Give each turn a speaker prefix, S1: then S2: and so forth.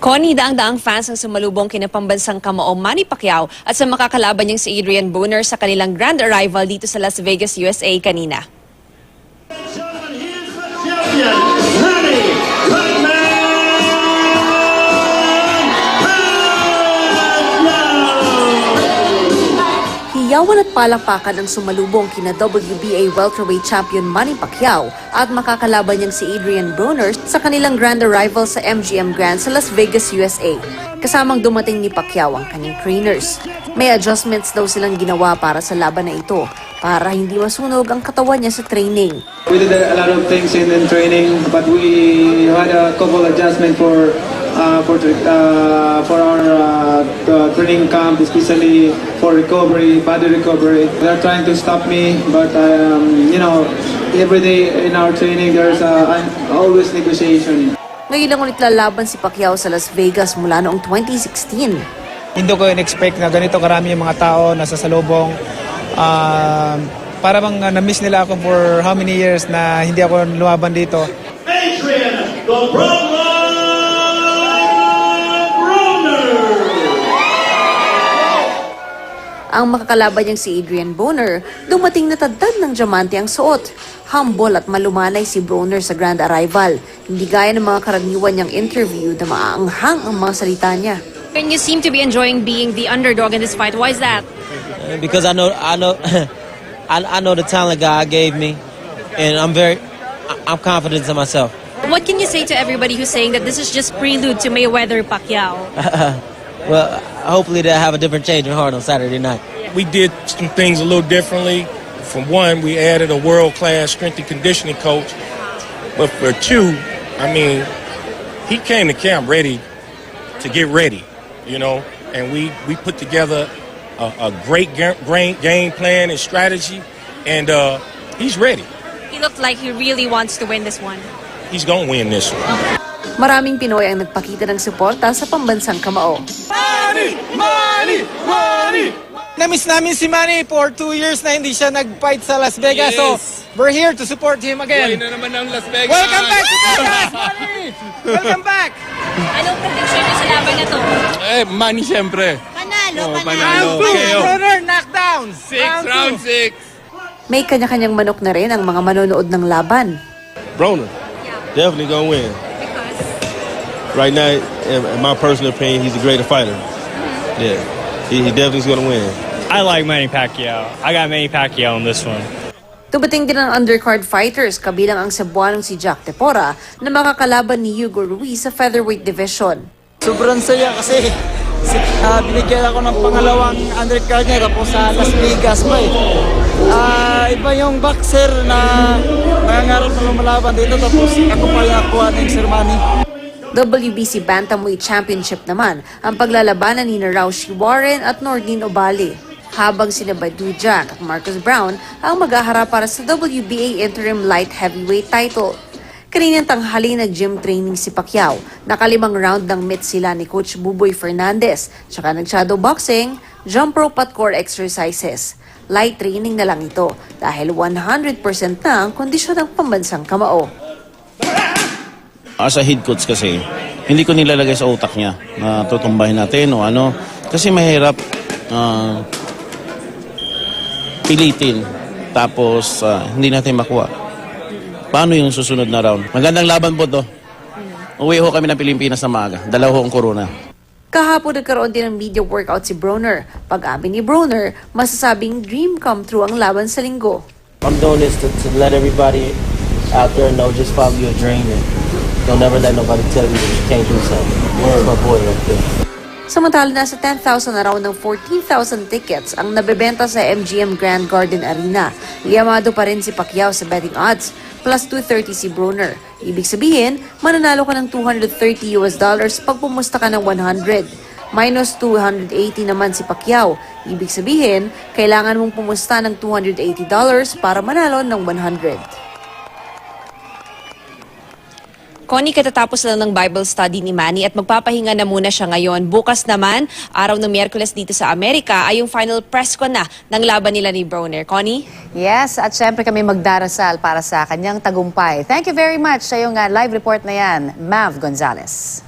S1: Connie, daang-daang fans ang sumalubong kina pambansang kamao Manny Pacquiao at sa makakalaban niyang si Adrian Broner sa kanilang grand arrival dito sa Las Vegas, USA kanina. Hiyawan at palakpakan ang sumalubong kina WBA welterweight champion Manny Pacquiao at makakalaban niyang si Adrian Broner sa kanilang grand arrival sa MGM Grand sa Las Vegas, USA. Kasamang dumating ni Pacquiao ang kanyang trainers. May adjustments daw silang ginawa para sa laban na ito para hindi masunog ang katawan niya sa training.
S2: We did a lot of things in training, but we had a couple adjustments for our training camp, especially for recovery, body recovery. They're trying to stop me, but you know, every day in our training there's always negotiation.
S1: Ngayon lang ulit lalaban si Pacquiao sa Las Vegas mula noong 2016.
S3: Hindi ko in-expect na ganito karami yung mga tao na sasalubong. Para bang na-miss nila ako for how many years na hindi ako lumaban dito.
S4: Adrian the Broner!
S1: Ang makakalaban niyang si Adrian Broner, dumating na tadtad ng diamante ang suot. Humble at malumanay si Broner sa grand arrival. Hindi gaya ng mga karaniwan niyang interview na maaanghang ang mga salita niya.
S5: And you seem to be enjoying being the underdog in this fight. Why is that?
S6: Because I know I know the talent God gave me, and I'm confident in myself.
S5: What can you say to everybody who's saying that this is just prelude to Mayweather-Pacquiao?
S6: Well, hopefully they'll have a different change of heart on Saturday night.
S7: We did some things a little differently. For one, we added a world-class strength and conditioning coach. But for two, I mean, he came to camp ready to get ready, you know, and we put together a great game plan and strategy, and he's ready.
S5: He looked like he really wants to win this one.
S7: He's going to win this one.
S1: Maraming Pinoy ang nagpakita ng suporta sa pambansang kamao.
S3: Manny! Manny! Manny! Na-miss namin si Manny for 2 years na hindi siya nag-fight sa Las Vegas.
S8: Yes.
S3: So, we're here to support him again.
S8: Buhay na naman ang Las Vegas!
S3: Welcome back to Vegas, Manny! Welcome back!
S5: Anong prediction niyo sa laban na to?
S8: Manny siyempre.
S5: Panalo,
S8: panalo.
S3: Broner knockdown!
S8: Round 6.
S1: May kanya-kanyang manok na rin ang mga manonood ng laban.
S9: Broner, definitely gonna win. Right now, in my personal opinion, he's a greater fighter. Yeah, he definitely is gonna win.
S10: I like Manny Pacquiao. I got Manny Pacquiao on this one.
S1: Dumating din ang undercard fighters kabilang ang Cebuanong si Jack Tepora na makakalaban ni Hugo Ruiz sa featherweight division.
S11: Sobrang saya kasi binigyan ako ng pangalawang undercard niya tapos sa Las Vegas pa iba yung boxer na nangangarap na lumalaban dito tapos ako pa yung nakuha ng Sir Manny.
S1: WBC Bantamweight Championship naman ang paglalabanan ni Raushi Warren at Nordine Obali. Habang sina Badou Jack at Marcus Brown ang mag-aharap para sa WBA Interim Light Heavyweight title. Kaninang tanghali nag-gym training si Pacquiao. Nakalimang round ng meet sila ni Coach Buboy Fernandez. Tsaka nag-shadow boxing, jump rope at core exercises. Light training na lang ito dahil 100% na ang kondisyon ng pambansang kamao.
S12: As a head coach kasi, hindi ko nilalagay sa utak niya na tutumbahin natin o ano. Kasi mahirap pilitin tapos hindi natin makuha. Paano yung susunod na round? Magandang laban po to. Uwi ho kami ng Pilipinas na maaga. Dalawa ho ang corona.
S1: Kahapon nagkaroon din ng media workout si Broner. Pag-amin ni Broner, masasabing dream come true ang laban sa linggo.
S13: I'm doing this to let everybody out there know just follow your dream and don't never let nobody tell you that you can't do something. Where's my boy right there?
S1: Samantala nasa 10,000 na raw ng 14,000 tickets ang nabebenta sa MGM Grand Garden Arena. Liyamado pa rin si Pacquiao sa betting odds, plus 230 si Broner. Ibig sabihin, mananalo ka ng $230 pag pumusta ka ng 100. Minus 280 naman si Pacquiao. Ibig sabihin, kailangan mong pumusta ng $280 para manalo ng 100. Connie, katatapos lang ng Bible study ni Manny at magpapahinga na muna siya ngayon. Bukas naman, araw ng Miyerkules dito sa Amerika, ay yung final press con na ng laban nila ni Broner. Connie?
S14: Yes, at syempre kami magdarasal para sa kanyang tagumpay. Thank you very much sa iyong live report na yan, Mav Gonzalez.